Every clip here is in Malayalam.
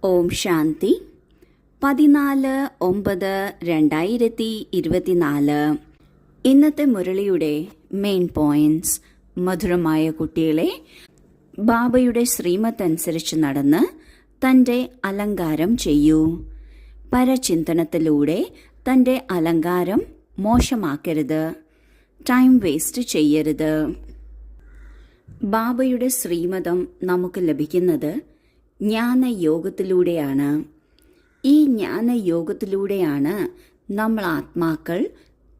ഓം ശാന്തി 14/9/2024. ഇന്നത്തെ മുരളിയുടെ മെയിൻ പോയിന്റ്സ്. മധുരമായ കുട്ടികളെ, ബാബയുടെ ശ്രീമത്ത് അനുസരിച്ച് നടന്ന് തന്റെ അലങ്കാരം ചെയ്യൂ. പരചിന്തനത്തിലൂടെ തന്റെ അലങ്കാരം മോശമാക്കരുത്. ടൈം വേസ്റ്റ് ചെയ്യരുത്. ബാബയുടെ ശ്രീമതം നമുക്ക് ലഭിക്കുന്നത് ജ്ഞാനയോഗത്തിലൂടെയാണ്. ഈ ജ്ഞാനയോഗത്തിലൂടെയാണ് നമ്മൾ ആത്മാക്കൾ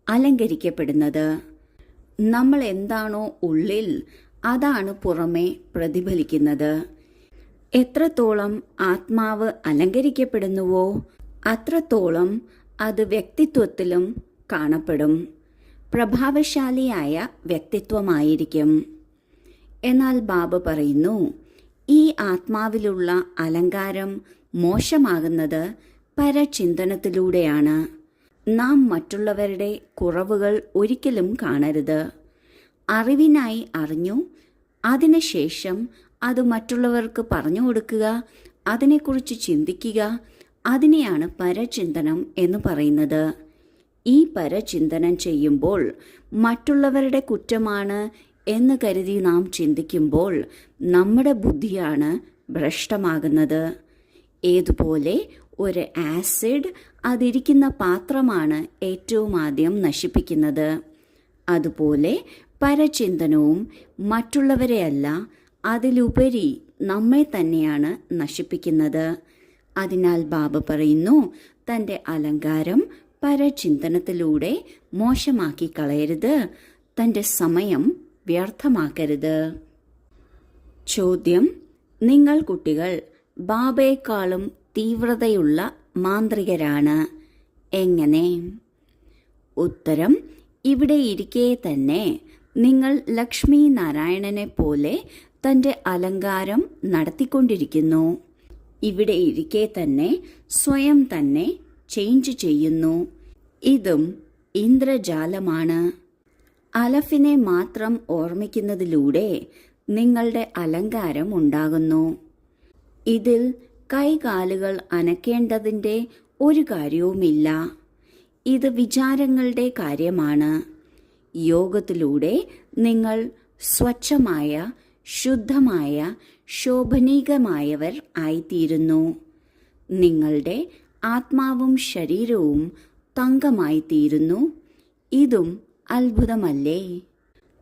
അലങ്കരിക്കപ്പെടുന്നത്. നമ്മൾ എന്താണോ ഉള്ളിൽ, അതാണ് പുറമെ പ്രതിഫലിക്കുന്നത്. എത്രത്തോളം ആത്മാവ് അലങ്കരിക്കപ്പെടുന്നുവോ അത്രത്തോളം അത് വ്യക്തിത്വത്തിലും കാണപ്പെടും. പ്രഭാവശാലിയായ വ്യക്തിത്വമായിരിക്കും. എന്നാൽ ബാബ പറയുന്നു, ഈ ആത്മാവിലുള്ള അലങ്കാരം മോശമാകുന്നത് പരചിന്തനത്തിലൂടെയാണ്. നാം മറ്റുള്ളവരുടെ കുറവുകൾ ഒരിക്കലും കാണരുത്. അറിവിനായി അറിഞ്ഞു, അതിനുശേഷം അത് മറ്റുള്ളവർക്ക് പറഞ്ഞു കൊടുക്കുക, അതിനെക്കുറിച്ച് ചിന്തിക്കുക, അതിനെയാണ് പരചിന്തനം എന്ന് പറയുന്നത്. ഈ പരചിന്തനം ചെയ്യുമ്പോൾ മറ്റുള്ളവരുടെ കുറ്റമാണ് എന്ന് കരുതി നാം ചിന്തിക്കുമ്പോൾ നമ്മുടെ ബുദ്ധിയാണ് ഭ്രഷ്ടമാകുന്നത്. ഏതുപോലെ ഒരു ആസിഡ് അതിരിക്കുന്ന പാത്രമാണ് ഏറ്റവും ആദ്യം നശിപ്പിക്കുന്നത്. അതുപോലെ പരചിന്തനവും മറ്റുള്ളവരെയല്ല, അതിലുപരി നമ്മെ തന്നെയാണ് നശിപ്പിക്കുന്നത്. അതിനാൽ ബാബ പറയുന്നു, തൻ്റെ അലങ്കാരം പരചിന്തനത്തിലൂടെ മോശമാക്കി കളയരുത്. തൻ്റെ സമയം വ്യർത്ഥമാക്കരുത്. ചോദ്യം: നിങ്ങൾ കുട്ടികൾ ബാബയെക്കാളും തീവ്രതയുള്ള മാന്ത്രികരാണ്. എങ്ങനെ? ഉത്തരം: ഇവിടെ ഇരിക്കെ തന്നെ നിങ്ങൾ ലക്ഷ്മി നാരായണനെ പോലെ തൻ്റെ അലങ്കാരം നടത്തിക്കൊണ്ടിരിക്കുന്നു. ഇവിടെ ഇരിക്കെ തന്നെ സ്വയം തന്നെ ചേഞ്ച് ചെയ്യുന്നു. ഇതും ഇന്ദ്രജാലമാണ്. അലഫിനെ മാത്രം ഓർമ്മിക്കുന്നതിലൂടെ നിങ്ങളുടെ അലങ്കാരം ഉണ്ടാകുന്നു. ഇതിൽ കൈകാലുകൾ അനക്കേണ്ടതിൻ്റെ ഒരു കാര്യവുമില്ല. ഇത് വിചാരങ്ങളുടെ കാര്യമാണ്. യോഗത്തിലൂടെ നിങ്ങൾ സ്വച്ഛമായ, ശുദ്ധമായ, ശോഭനീയമായവർ ആയിത്തീരുന്നു. നിങ്ങളുടെ ആത്മാവും ശരീരവും തങ്കമായിത്തീരുന്നു. ഇതും അത്ഭുതമല്ലേ?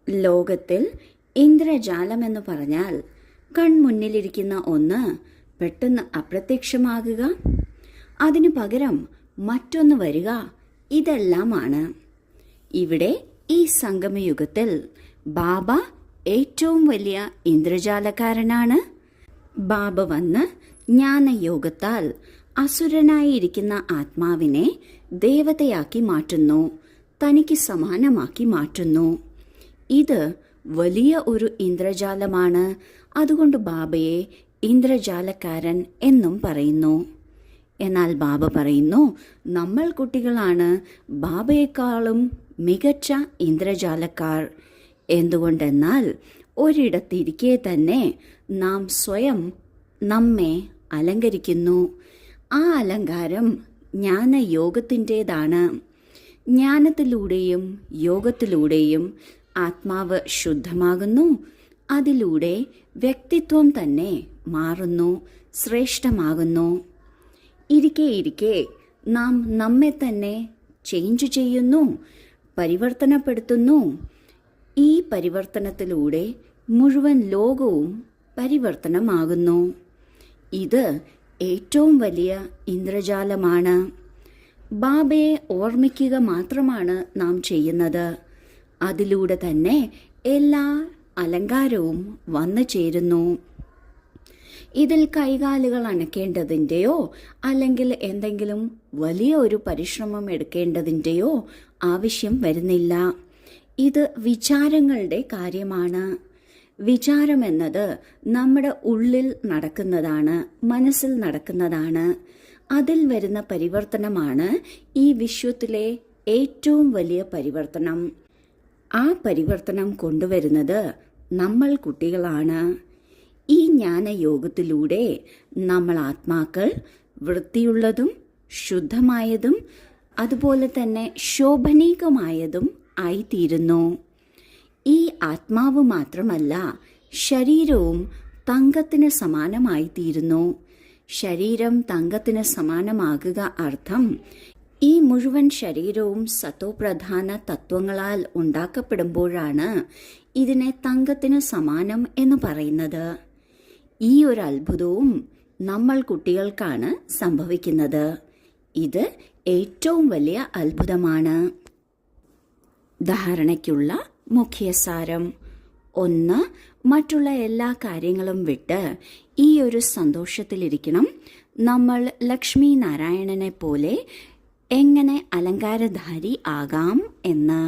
ലോകത്തിൽ ഇന്ദ്രജാലമെന്ന് പറഞ്ഞാൽ കൺമുന്നിലിരിക്കുന്ന ഒന്ന് പെട്ടെന്ന് അപ്രത്യക്ഷമാകുക, അതിനു പകരം മറ്റൊന്ന് വരിക, ഇതെല്ലാമാണ്. ഇവിടെ ഈ സംഗമയുഗത്തിൽ ബാബ ഏറ്റവും വലിയ ഇന്ദ്രജാലക്കാരനാണ്. ബാബ വന്ന് ജ്ഞാനയോഗത്താൽ അസുരനായിരിക്കുന്ന ആത്മാവിനെ ദേവതയാക്കി മാറ്റുന്നു, തനിക്ക് സമാനമാക്കി മാറ്റുന്നു. ഇത് വലിയ ഒരു ഇന്ദ്രജാലമാണ്. അതുകൊണ്ട് ബാബയെ ഇന്ദ്രജാലക്കാരൻ എന്നും പറയുന്നു. എന്നാൽ ബാബ പറയുന്നു, നമ്മൾ കുട്ടികളാണ് ബാബയെക്കാളും മികച്ച ഇന്ദ്രജാലക്കാർ. എന്തുകൊണ്ടെന്നാൽ ഒരിടത്തിരിക്കെ തന്നെ നാം സ്വയം നമ്മെ അലങ്കരിക്കുന്നു. ആ അലങ്കാരം ജ്ഞാനയോഗത്തിൻ്റെതാണ്. ജ്ഞാനത്തിലൂടെയും യോഗത്തിലൂടെയും ആത്മാവ് ശുദ്ധമാകുന്നു. അതിലൂടെ വ്യക്തിത്വം തന്നെ മാറുന്നു, ശ്രേഷ്ഠമാകുന്നു. ഇരിക്കെ നാം നമ്മെ തന്നെ ചേഞ്ച് ചെയ്യുന്നു, പരിവർത്തനപ്പെടുത്തുന്നു. ഈ പരിവർത്തനത്തിലൂടെ മുഴുവൻ ലോകവും പരിവർത്തനമാകുന്നു. ഇത് ഏറ്റവും വലിയ ഇന്ദ്രജാലമാണ്. ബാബയെ ഓർമ്മിക്കുക മാത്രമാണ് നാം ചെയ്യുന്നത്. അതിലൂടെ തന്നെ എല്ലാ അലങ്കാരവും വന്നു ചേരുന്നു. ഇതിൽ കൈകാലുകൾ അനക്കേണ്ടതിൻ്റെയോ അല്ലെങ്കിൽ എന്തെങ്കിലും വലിയ ഒരു പരിശ്രമം എടുക്കേണ്ടതിൻ്റെയോ ആവശ്യം വരുന്നില്ല. ഇത് വിചാരങ്ങളുടെ കാര്യമാണ്. വിചാരമെന്നത് നമ്മുടെ ഉള്ളിൽ നടക്കുന്നതാണ്, മനസ്സിൽ നടക്കുന്നതാണ്. അതിൽ വരുന്ന പരിവർത്തനമാണ് ഈ വിശ്വത്തിലെ ഏറ്റവും വലിയ പരിവർത്തനം. ആ പരിവർത്തനം കൊണ്ടുവരുന്നത് നമ്മൾ കുട്ടികളാണ്. ഈ ജ്ഞാനയോഗത്തിലൂടെ നമ്മൾ ആത്മാക്കൾ വൃത്തിയുള്ളതും ശുദ്ധമായതും അതുപോലെ തന്നെ ശോഭനീകമായതും ആയിത്തീരുന്നു. ഈ ആത്മാവ് മാത്രമല്ല, ശരീരവും തങ്കത്തിന് സമാനമായിത്തീരുന്നു. ശരീരം തങ്കത്തിന് സമാനമാകുക അർത്ഥം ഈ മുഴുവൻ ശരീരവും സത്തോപ്രധാന തത്വങ്ങളാൽ ഉണ്ടാക്കപ്പെടുമ്പോഴാണ് ഇതിനെ തങ്കത്തിന് സമാനം എന്ന് പറയുന്നത്. ഈ ഒരു അത്ഭുതവും നമ്മൾ കുട്ടികൾക്കാണ് സംഭവിക്കുന്നത്. ഇത് ഏറ്റവും വലിയ അത്ഭുതമാണ്. ധാരണയ്ക്കുള്ള മുഖ്യസാരം: 1. മറ്റുള്ള എല്ലാ കാര്യങ്ങളും വിട്ട് ഈ ഒരു സന്തോഷത്തിലിരിക്കണം. നമ്മൾ ലക്ഷ്മി നാരായണനെ പോലെ എങ്ങനെ അലങ്കാരധാരി ആകാം എന്ന്.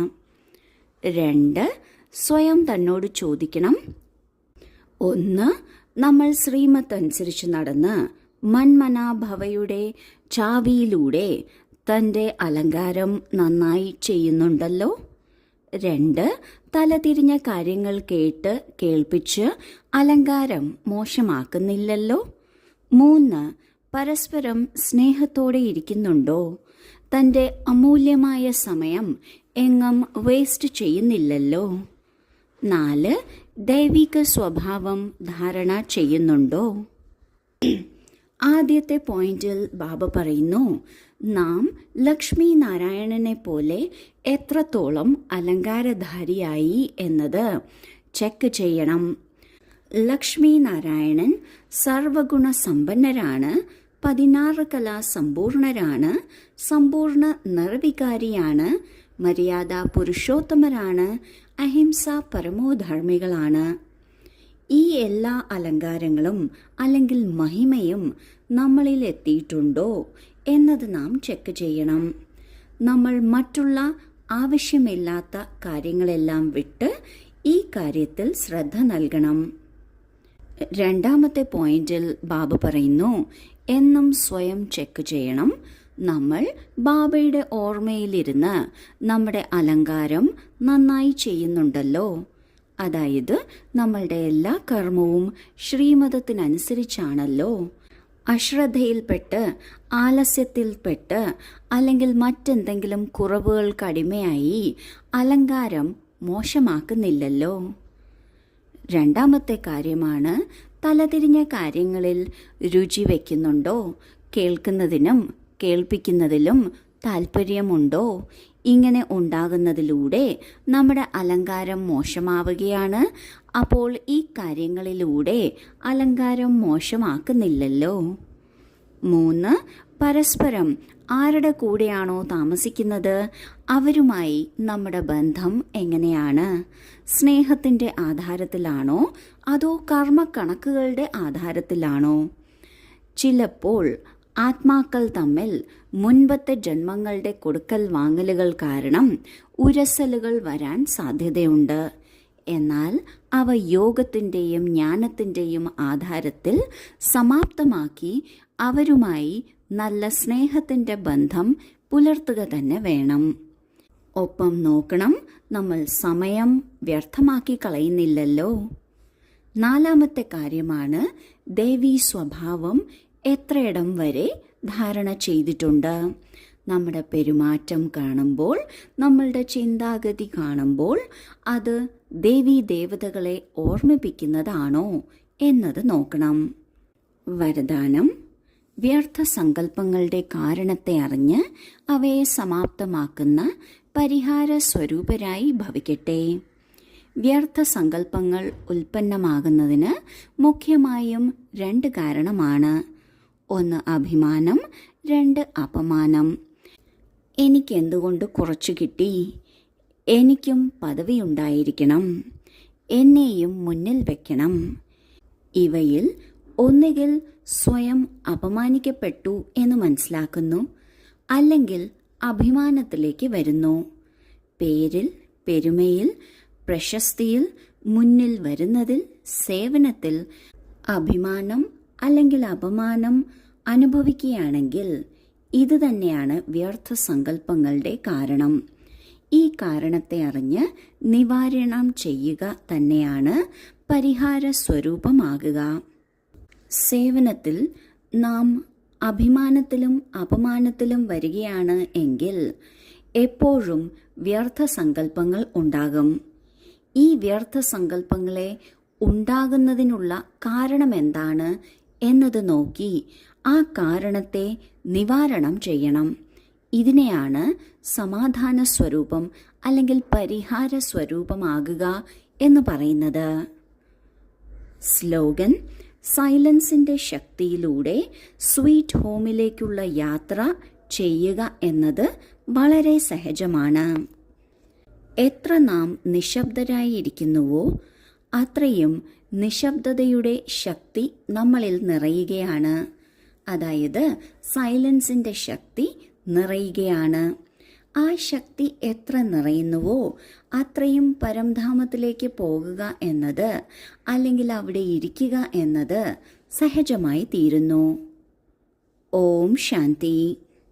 2. സ്വയം തന്നോട് ചോദിക്കണം. 1. നമ്മൾ ശ്രീമത്ത് അനുസരിച്ച് നടന്ന് മന്മനാഭവയുടെ ചാവിയിലൂടെ തൻ്റെ അലങ്കാരം നന്നായി ചെയ്യുന്നുണ്ടല്ലോ. 2. തലതിരിഞ്ഞ കാര്യങ്ങൾ കേട്ട് കേൾപ്പിച്ച് അലങ്കാരം മോശമാക്കുന്നില്ലല്ലോ. 3. പരസ്പരം സ്നേഹത്തോടെ ഇരിക്കുന്നുണ്ടോ? തൻ്റെ അമൂല്യമായ സമയം എങ്ങും വേസ്റ്റ് ചെയ്യുന്നില്ലല്ലോ. 4. ദൈവിക സ്വഭാവം ധാരണ ചെയ്യുന്നുണ്ടോ? ആദ്യത്തെ പോയിന്റിൽ ബാബ പറയുന്നു, നാം ലക്ഷ്മി നാരായണനെ പോലെ എത്രത്തോളം അലങ്കാരധാരിയായി എന്നത് ചെക്ക് ചെയ്യണം. ലക്ഷ്മി നാരായണൻ സർവഗുണ സമ്പന്നരാണ്, 16 കലാ സമ്പൂർണരാണ്, സമ്പൂർണ്ണ നിർവികാരിയാണ്, മര്യാദ പുരുഷോത്തമരാണ്, അഹിംസ പരമോധർമ്മികളാണ്. ഈ എല്ലാ അലങ്കാരങ്ങളും അല്ലെങ്കിൽ മഹിമയും നമ്മളിൽ എത്തിയിട്ടുണ്ടോ എന്നത് നാം ചെക്ക് ചെയ്യണം. നമ്മൾ മറ്റുള്ള ആവശ്യമില്ലാത്ത കാര്യങ്ങളെല്ലാം വിട്ട് ഈ കാര്യത്തിൽ ശ്രദ്ധ നൽകണം. രണ്ടാമത്തെ പോയിന്റിൽ ബാബ പറയുന്നു, എന്നും സ്വയം ചെക്ക് ചെയ്യണം. നമ്മൾ ബാബയുടെ ഓർമ്മയിലിരുന്ന് നമ്മുടെ അലങ്കാരം നന്നായി ചെയ്യുന്നുണ്ടല്ലോ. അതായത് നമ്മളുടെ എല്ലാ കർമ്മവും ശ്രീമതത്തിനനുസരിച്ചാണല്ലോ. അശ്രദ്ധയിൽപ്പെട്ട് ആലസ്യത്തിൽപ്പെട്ട് അല്ലെങ്കിൽ മറ്റെന്തെങ്കിലും കുറവുകൾക്ക് അടിമയായി അലങ്കാരം മോശമാക്കുന്നില്ലല്ലോ. രണ്ടാമത്തെ കാര്യമാണ്, തലതിരിഞ്ഞ കാര്യങ്ങളിൽ രുചി വയ്ക്കുന്നുണ്ടോ? കേൾക്കുന്നതിനും കേൾപ്പിക്കുന്നതിലും താല്പര്യമുണ്ടോ? ഇങ്ങനെ ഉണ്ടാകുന്നതിലൂടെ നമ്മുടെ അലങ്കാരം മോശമാവുകയാണ്. അപ്പോൾ ഈ കാര്യങ്ങളിലൂടെ അലങ്കാരം മോശമാക്കുന്നില്ലല്ലോ. 3. പരസ്പരം ആരുടെ കൂടെയാണോ താമസിക്കുന്നത് അവരുമായി നമ്മുടെ ബന്ധം എങ്ങനെയാണ്? സ്നേഹത്തിൻ്റെ ആധാരത്തിലാണോ അതോ കർമ്മക്കണക്കുകളുടെ ആധാരത്തിലാണോ? ചിലപ്പോൾ ആത്മാക്കൾ തമ്മിൽ മുൻപത്തെ ജന്മങ്ങളുടെ കൊടുക്കൽ വാങ്ങലുകൾ കാരണം ഉരസലുകൾ വരാൻ സാധ്യതയുണ്ട്. എന്നാൽ അവ യോഗത്തിൻ്റെയും ജ്ഞാനത്തിൻ്റെയും ആധാരത്തിൽ സമാപ്തമാക്കി അവരുമായി നല്ല സ്നേഹത്തിൻ്റെ ബന്ധം പുലർത്തുക തന്നെ വേണം. ഒപ്പം നോക്കണം, നമ്മൾ സമയം വ്യർത്ഥമാക്കി കളയുന്നില്ലല്ലോ. 4. കാര്യമാണ്, ദേവീ സ്വഭാവം എത്രയിടം വരെ ധാരണ ചെയ്തിട്ടുണ്ട്? നമ്മുടെ പെരുമാറ്റം കാണുമ്പോൾ, നമ്മളുടെ ചിന്താഗതി കാണുമ്പോൾ അത് ദേവീ ദേവതകളെ ഓർമ്മിപ്പിക്കുന്നതാണോ എന്നത് നോക്കണം. വരദാനം: വ്യർത്ഥ സങ്കല്പങ്ങളുടെ കാരണത്തെ അറിഞ്ഞ് അവയെ സമാപ്തമാക്കുന്ന പരിഹാര സ്വരൂപരായി ഭവിക്കട്ടെ. വ്യർത്ഥ സങ്കല്പങ്ങൾ ഉൽപ്പന്നമാകുന്നതിന് മുഖ്യമായും 2 കാരണമാണ്. 1 അഭിമാനം, 2 അപമാനം. എനിക്കെന്തുകൊണ്ട് കുറച്ചു കിട്ടി? എനിക്കും പദവിയുണ്ടായിരിക്കണം, എന്നെയും മുന്നിൽ വെക്കണം. ഇവയിൽ ഒന്നുകിൽ സ്വയം അപമാനിക്കപ്പെട്ടു എന്ന് മനസ്സിലാക്കുന്നു, അല്ലെങ്കിൽ അഭിമാനത്തിലേക്ക് വരുന്നു. പേരിൽ, പെരുമയിൽ, പ്രശസ്തിയിൽ, മുന്നിൽ വരുന്നതിൽ, സേവനത്തിൽ അഭിമാനം അല്ലെങ്കിൽ അപമാനം അനുഭവിക്കുകയാണെങ്കിൽ ഇത് തന്നെയാണ് വ്യർത്ഥ സങ്കല്പങ്ങളുടെ കാരണം. ഈ കാരണത്തെ അറിഞ്ഞ് നിവാരണം ചെയ്യുക തന്നെയാണ് പരിഹാര സ്വരൂപമാകുക. സേവനത്തിൽ നാം അഭിമാനത്തിലും അപമാനത്തിലും വരികയാണ് എങ്കിൽ എപ്പോഴും വ്യർത്ഥ സങ്കല്പങ്ങൾ ഉണ്ടാകും. ഈ വ്യർത്ഥ സങ്കല്പങ്ങളെ ഉണ്ടാകുന്നതിനുള്ള കാരണമെന്താണ് എന്നത് നോക്കി ആ കാരണത്തെ നിവാരണം ചെയ്യണം. ഇതിനെയാണ് സമാധാന സ്വരൂപം അല്ലെങ്കിൽ പരിഹാര സ്വരൂപമാകുക എന്ന് പറയുന്നത്. സ്ലോഗൻ: സൈലൻസിന്റെ ശക്തിയിലൂടെ സ്വീറ്റ് ഹോമിലേക്കുള്ള യാത്ര ചെയ്യുക എന്നത് വളരെ സഹജമാണ്. എത്ര നാം നിശബ്ദരായിരിക്കുന്നുവോ അത്രയും നിശബ്ദതയുടെ ശക്തി നമ്മളിൽ നിറയുകയാണ്. അതായത് സൈലൻസിന്റെ ശക്തി നിറയുകയാണ്. ആ ശക്തി എത്ര നിറയുന്നുവോ അത്രയും പരംധാമത്തിലേക്ക് പോകുക എന്നത് അല്ലെങ്കിൽ അവിടെ ഇരിക്കുക എന്നത് സഹജമായി തീരുന്നു. ഓം ശാന്തി.